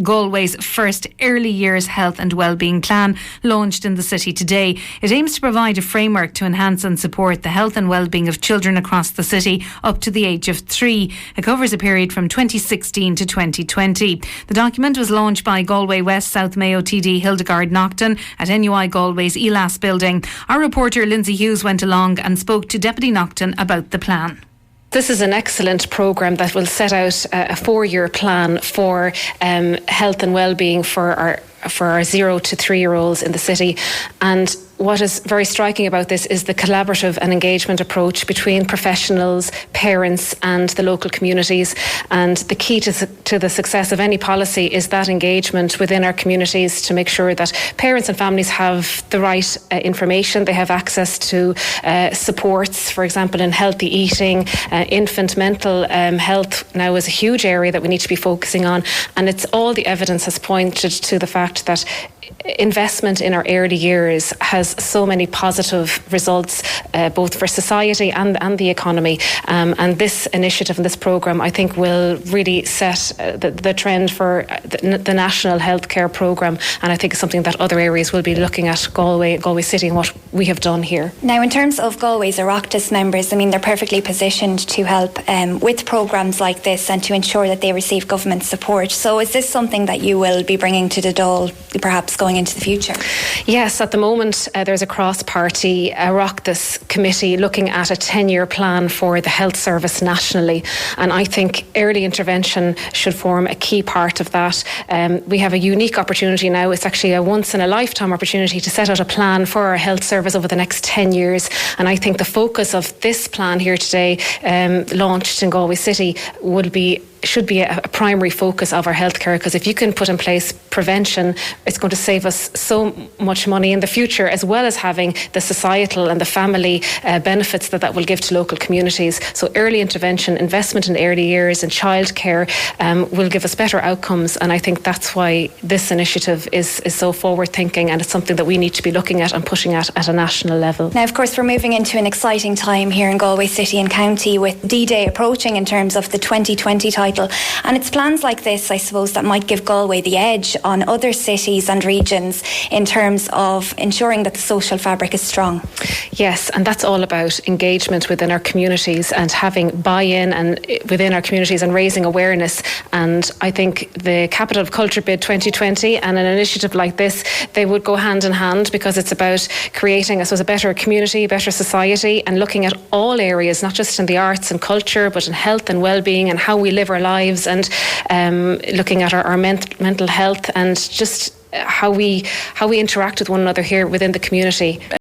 Galway's first early years health and wellbeing plan launched in the city today. It aims to provide a framework to enhance and support the health and wellbeing of children across the city up to the age of 3. It covers a period from 2016 to 2020. The document was launched by Galway West South Mayo TD Hildegard Naughton at NUI Galway's ELAS building. Our reporter Lindsay Hughes went along and spoke to Deputy Naughton about the plan. This is an excellent programme that will set out a 4-year plan for health and wellbeing for our 0 to 3-year-olds in the city. And what is very striking about this is the collaborative and engagement approach between professionals, parents and the local communities. And the key to the success of any policy is that engagement within our communities to make sure that parents and families have the right information, they have access to supports, for example, in healthy eating. Infant mental health now is a huge area that we need to be focusing on. And it's all the evidence has pointed to the fact that investment in our early years has so many positive results, both for society and the economy. And this initiative and this programme, I think, will really set the trend for the national healthcare programme. And I think it's something that other areas will be looking at, Galway City, and what we have done here. Now, in terms of Galway's Oireachtas members, I mean, they're perfectly positioned to help with programmes like this and to ensure that they receive government support. So is this something that you will be bringing to the Dáil, perhaps going into the future? Yes, at the moment there's a cross-party Oireachtas committee looking at a 10-year plan for the health service nationally, and I think early intervention should form a key part of that. We have a unique opportunity now. It's actually a once-in-a-lifetime opportunity to set out a plan for our health service over the next 10 years, and I think the focus of this plan here today, launched in Galway City, should be a primary focus of our healthcare, because if you can put in place prevention, it's going to save us so much money in the future, as well as having the societal and the family benefits that will give to local communities. So early intervention, investment in early years and childcare will give us better outcomes, and I think that's why this initiative is so forward thinking, and it's something that we need to be looking at and pushing at a national level. Now, of course, we're moving into an exciting time here in Galway City and County with D-Day approaching in terms of the 2020 title. And it's plans like this, I suppose, that might give Galway the edge on other cities and regions in terms of ensuring that the social fabric is strong. Yes, and that's all about engagement within our communities and having buy-in and within our communities and raising awareness. And I think the Capital of Culture Bid 2020 and an initiative like this, they would go hand in hand, because it's about creating, I suppose, a better community, better society, and looking at all areas, not just in the arts and culture, but in health and well-being and how we live our lives, and looking at our mental health and just how we interact with one another here within the community.